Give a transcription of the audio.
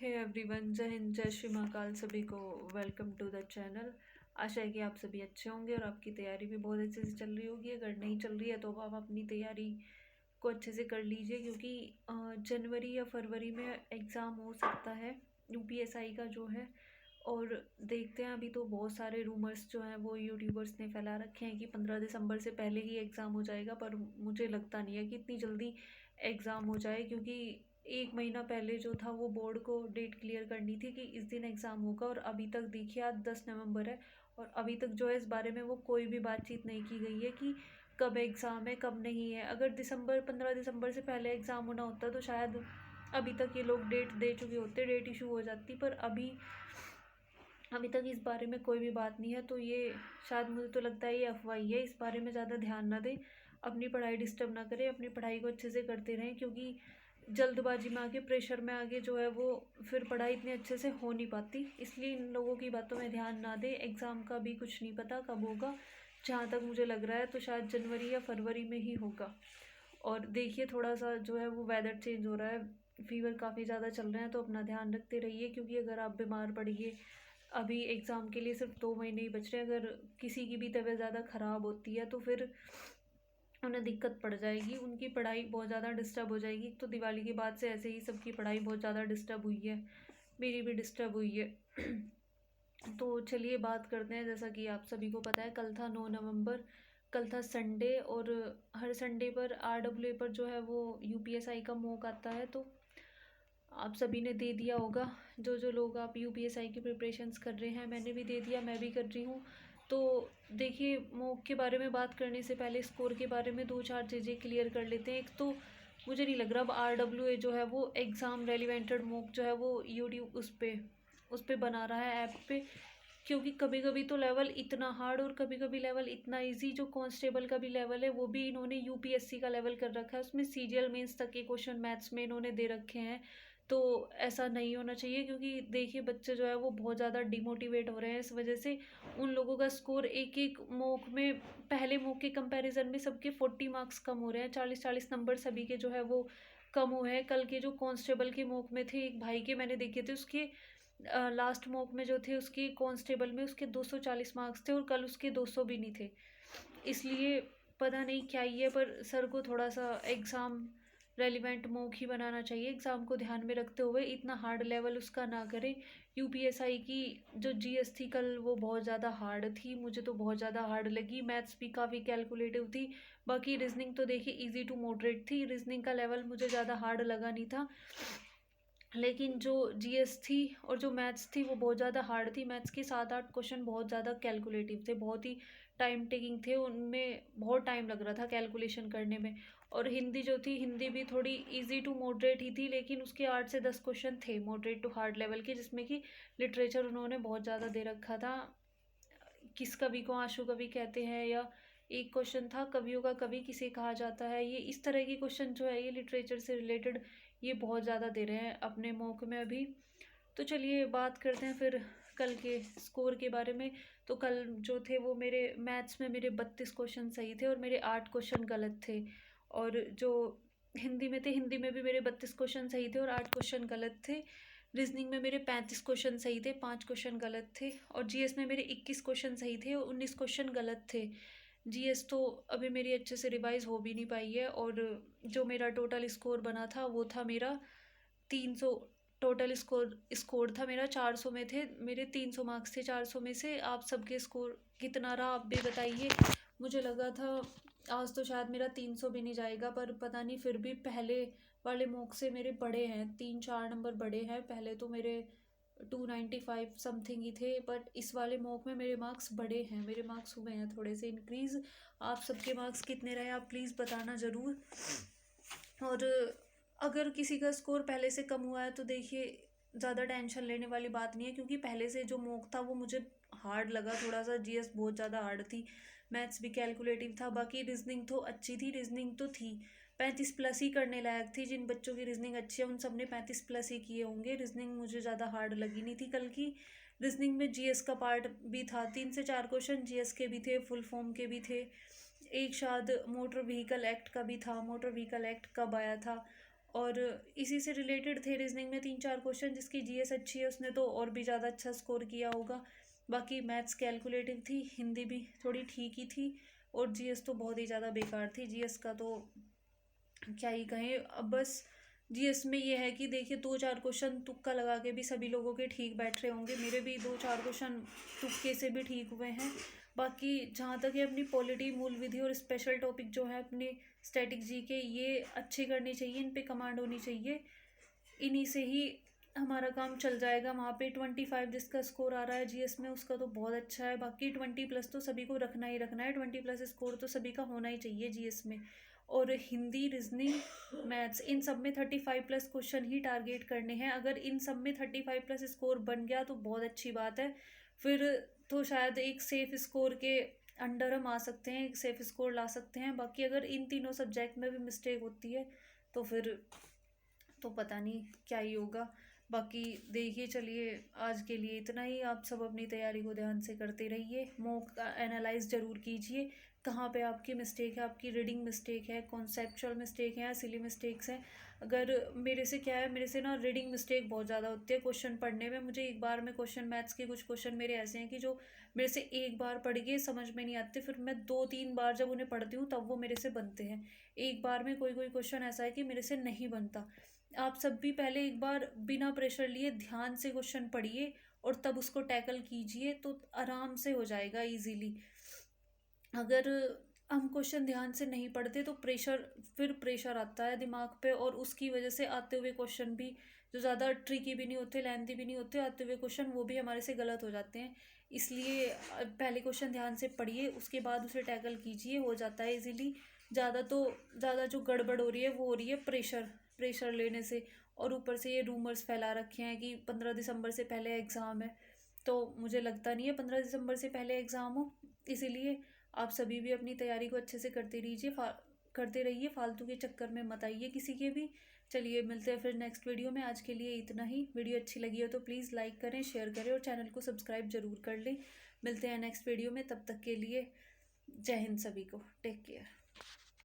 Hey everyone, जय हिंद, जय श्री महाकाल। सभी को वेलकम टू द चैनल। आशा है कि आप सभी अच्छे होंगे और आपकी तैयारी भी बहुत अच्छे से चल रही होगी। अगर नहीं चल रही है तो आप अपनी तैयारी को अच्छे से कर लीजिए, क्योंकि जनवरी या फरवरी में एग्ज़ाम हो सकता है यूपीएसआई का जो है। और देखते हैं, अभी तो बहुत सारे रूमर्स जो हैं वो यूट्यूबर्स ने फैला रखे हैं कि 15 दिसंबर से पहले ही एग्ज़ाम हो जाएगा, पर मुझे लगता नहीं है कि इतनी जल्दी एग्ज़ाम हो जाए, क्योंकि 1 महीना पहले जो था वो बोर्ड को डेट क्लियर करनी थी कि इस दिन एग्ज़ाम होगा। और अभी तक देखिए, आज 10 नवंबर है और अभी तक जो है इस बारे में वो कोई भी बातचीत नहीं की गई है कि कब एग्ज़ाम है कब नहीं है। अगर 15 दिसंबर से पहले एग्ज़ाम होना होता तो शायद अभी तक ये लोग डेट दे चुके होते, डेट इशू हो जाती। पर अभी तक इस बारे में कोई भी बात नहीं है, तो ये शायद, मुझे तो लगता है ये अफवाह ही है। इस बारे में ज़्यादा ध्यान ना दें, अपनी पढ़ाई डिस्टर्ब ना करें, अपनी पढ़ाई को अच्छे से करते रहें, क्योंकि जल्दबाजी में आगे, प्रेशर में आगे जो है वो फिर पढ़ाई इतने अच्छे से हो नहीं पाती। इसलिए इन लोगों की बातों में ध्यान ना दें। एग्ज़ाम का भी कुछ नहीं पता कब होगा। जहाँ तक मुझे लग रहा है तो शायद जनवरी या फरवरी में ही होगा। और देखिए, थोड़ा सा जो है वो वेदर चेंज हो रहा है, फीवर काफ़ी ज़्यादा चल रहे हैं, तो अपना ध्यान रखते रहिए। क्योंकि अगर आप बीमार पड़िए, अभी एग्ज़ाम के लिए सिर्फ 2 महीने ही बच रहे हैं, अगर किसी की भी तबीयत ज़्यादा ख़राब होती है तो फिर उन्हें दिक्कत पड़ जाएगी, उनकी पढ़ाई बहुत ज़्यादा डिस्टर्ब हो जाएगी। तो दिवाली के बाद से ऐसे ही सबकी पढ़ाई बहुत ज़्यादा डिस्टर्ब हुई है, मेरी भी डिस्टर्ब हुई है। तो चलिए बात करते हैं। जैसा कि आप सभी को पता है, कल था 9 नवंबर, कल था संडे। और हर संडे पर आरडब्ल्यूए पर जो है वो यूपीएसआई का मॉक आता है, तो आप सभी ने दे दिया होगा। जो जो लोग आप यूपीएसआई की प्रिपरेशंस कर रहे हैं, मैंने भी दे दिया, मैं भी कर रही हूँ। तो देखिए, मॉक के बारे में बात करने से पहले स्कोर के बारे में 2-4 चीज़ें क्लियर कर लेते हैं। एक तो मुझे नहीं लग रहा अब आरडब्ल्यूए जो है वो एग्ज़ाम रेलिवेंटेड मॉक जो है वो यूट्यूब उस पे बना रहा है, ऐप पे। क्योंकि कभी कभी तो लेवल इतना हार्ड और कभी कभी लेवल इतना इजी। जो कांस्टेबल का भी लेवल है वो भी इन्होंने यूपीएससी का लेवल कर रखा है, उसमें सीजीएल मेंस तक के क्वेश्चन मैथ्स में इन्होंने दे रखे हैं। तो ऐसा नहीं होना चाहिए, क्योंकि देखिए बच्चे जो है वो बहुत ज़्यादा डिमोटिवेट हो रहे हैं इस वजह से। उन लोगों का स्कोर एक एक मॉक में, पहले मॉक के कंपैरिजन में सबके 40 मार्क्स कम हो रहे हैं, 40-40 नंबर सभी के जो है वो कम हुए हैं। कल के जो कांस्टेबल के मॉक में थे, एक भाई के मैंने देखे थे, उसके लास्ट मॉक में जो थे उसके कांस्टेबल में उसके 240 मार्क्स थे और कल उसके 200 भी नहीं थे। इसलिए पता नहीं क्या ही है, पर सर को थोड़ा सा एग्ज़ाम रेलिवेंट मॉक ही बनाना चाहिए। एग्ज़ाम को ध्यान में रखते हुए इतना हार्ड लेवल उसका ना करें। यूपीएसआई की जो जीएस थी कल, वो बहुत ज़्यादा हार्ड थी, मुझे तो बहुत ज़्यादा हार्ड लगी। मैथ्स भी काफ़ी कैलकुलेटिव थी। बाकी रीजनिंग तो देखिए इजी टू मॉडरेट थी, रीजनिंग का लेवल मुझे ज़्यादा हार्ड लगा नहीं था। लेकिन जो जीएस थी और जो मैथ्स थी वो बहुत ज़्यादा हार्ड थी। मैथ्स के 7-8 क्वेश्चन बहुत ज़्यादा कैलकुलेटिव थे, बहुत ही टाइम टेकिंग थे, उनमें बहुत टाइम लग रहा था कैलकुलेशन करने में। और हिंदी जो थी, हिंदी भी थोड़ी इजी टू मॉडरेट ही थी, लेकिन उसके 8 से 10 क्वेश्चन थे मॉडरेट टू हार्ड लेवल के, जिसमें कि लिटरेचर उन्होंने बहुत ज़्यादा दे रखा था। किस कवि को आशु कवि कहते हैं, या एक क्वेश्चन था कवियों का कवि किसे कहा जाता है। ये इस तरह के क्वेश्चन जो है ये लिटरेचर से रिलेटेड ये बहुत ज़्यादा दे रहे हैं अपने मॉक में अभी। तो चलिए बात करते हैं फिर कल के स्कोर के बारे में। तो कल जो थे वो मेरे मैथ्स में मेरे 32 क्वेश्चन सही थे और मेरे 8 क्वेश्चन गलत थे। और जो हिंदी में थे, हिंदी में भी मेरे 32 क्वेश्चन सही थे और 8 क्वेश्चन गलत थे। रीजनिंग में मेरे 35 क्वेश्चन सही थे, 5 क्वेश्चन गलत थे। और जीएस में मेरे 21 क्वेश्चन सही थे और 19 क्वेश्चन गलत थे। जीएस तो अभी मेरी अच्छे से रिवाइज हो भी नहीं पाई है। और जो मेरा टोटल स्कोर बना था वो था मेरा 300। टोटल स्कोर था मेरा 400 में थे, मेरे 300 मार्क्स थे 400 में से। आप सबके स्कोर कितना रहा आप भी बताइए। मुझे लगा था आज तो शायद मेरा 300 भी नहीं जाएगा, पर पता नहीं, फिर भी पहले वाले मॉक से मेरे बड़े हैं, 3-4 नंबर बड़े हैं। पहले तो मेरे 295 समथिंग ही थे, बट इस वाले मॉक में मेरे मार्क्स बड़े हैं, मेरे मार्क्स हुए हैं थोड़े से इंक्रीज़। आप सबके मार्क्स कितने रहे आप प्लीज़ बताना ज़रूर। और अगर किसी का स्कोर पहले से कम हुआ है तो देखिए ज़्यादा टेंशन लेने वाली बात नहीं है, क्योंकि पहले से जो मॉक था वो मुझे हार्ड लगा थोड़ा सा। जीएस बहुत ज़्यादा हार्ड थी, मैथ्स भी कैलकुलेटिव था। बाकी रीजनिंग तो अच्छी थी, रीजनिंग तो थी 35 प्लस ही करने लायक थी। जिन बच्चों की रीजनिंग अच्छी है उन सब ने 35 प्लस ही किए होंगे। रीजनिंग मुझे ज़्यादा हार्ड लगी नहीं थी कल की। रीजनिंग में जीएस का पार्ट भी था, 3 से 4 क्वेश्चन जीएस के भी थे, फुल फॉर्म के भी थे। एक शायद मोटर व्हीकल एक्ट का भी था, मोटर व्हीकल एक्ट कब आया था। और इसी से रिलेटेड थे रीजनिंग में 3-4 क्वेश्चन। जिसकी जीएस अच्छी है उसने तो और भी ज़्यादा अच्छा स्कोर किया होगा। बाकी मैथ्स कैलकुलेटिव थी, हिंदी भी थोड़ी ठीक ही थी, और जीएस तो बहुत ही ज़्यादा बेकार थी। जीएस का तो क्या ही कहें। अब बस जीएस में ये है कि देखिए 2-4 क्वेश्चन तुक्का लगा के भी सभी लोगों के ठीक बैठ रहे होंगे, मेरे भी 2-4 क्वेश्चन तुक्के से भी ठीक हुए हैं। बाकी जहाँ तक है अपनी पॉलिटी, मूल विधि और स्पेशल टॉपिक जो है अपने स्टैटिक जी के, ये अच्छे करने चाहिए, इन पे कमांड होनी चाहिए। इन्हीं से ही हमारा काम चल जाएगा। वहाँ पे 25 जिसका स्कोर आ रहा है जीएस में उसका तो बहुत अच्छा है। बाकी 20+ तो सभी को रखना ही रखना है, 20+ स्कोर तो सभी का होना ही चाहिए जीएस में। और हिंदी, रीजनिंग, मैथ्स, इन सब में 35+ क्वेश्चन ही टारगेट करने हैं। अगर इन सब में 35+ स्कोर बन गया तो बहुत अच्छी बात है। फिर तो शायद एक सेफ स्कोर के अंडर हम आ सकते हैं, एक सेफ स्कोर ला सकते हैं। बाकी अगर इन तीनों सब्जेक्ट में भी मिस्टेक होती है तो फिर तो पता नहीं क्या ही होगा। बाकी देखिए, चलिए आज के लिए इतना ही। आप सब अपनी तैयारी को ध्यान से करते रहिए, मॉक एनालाइज जरूर कीजिए कहाँ पे आपकी मिस्टेक है। आपकी रीडिंग मिस्टेक है, कॉन्सेप्चुअल मिस्टेक है या सिली मिस्टेक्स हैं। अगर मेरे से क्या है, मेरे से ना रीडिंग मिस्टेक बहुत ज़्यादा होती है क्वेश्चन पढ़ने में। मुझे एक बार में क्वेश्चन, मैथ्स के कुछ क्वेश्चन मेरे ऐसे हैं कि जो मेरे से एक बार पढ़ के समझ में नहीं आते, फिर मैं 2-3 बार जब उन्हें पढ़ती हूँ तब वो मेरे से बनते हैं। एक बार में कोई कोई क्वेश्चन ऐसा है कि मेरे से नहीं बनता। आप सब भी पहले एक बार बिना प्रेशर लिए ध्यान से क्वेश्चन पढ़िए और तब उसको टैकल कीजिए, तो आराम से हो जाएगा इजीली। अगर हम क्वेश्चन ध्यान से नहीं पढ़ते तो फिर प्रेशर आता है दिमाग पे, और उसकी वजह से आते हुए क्वेश्चन भी जो ज़्यादा ट्रिकी भी नहीं होते, लेंथी भी नहीं होते, आते हुए क्वेश्चन वो भी हमारे से गलत हो जाते हैं। इसलिए पहले क्वेश्चन ध्यान से पढ़िए, उसके बाद उसे टैकल कीजिए, हो जाता है इजीली। ज़्यादा जो गड़बड़ हो रही है वो हो रही है प्रेशर लेने से। और ऊपर से ये रूमर्स फैला रखे हैं कि 15 दिसंबर से पहले एग्ज़ाम है, तो मुझे लगता नहीं है 15 दिसंबर से पहले एग्ज़ाम हो। इसीलिए आप सभी भी अपनी तैयारी को अच्छे से करते रहिए, फालतू के चक्कर में मत आइए किसी के भी। चलिए मिलते हैं फिर नेक्स्ट वीडियो में। आज के लिए इतना ही। वीडियो अच्छी लगी हो तो प्लीज़ लाइक करें, शेयर करें और चैनल को सब्सक्राइब जरूर कर लें। मिलते हैं नेक्स्ट वीडियो में, तब तक के लिए जय हिंद सभी को। Take care.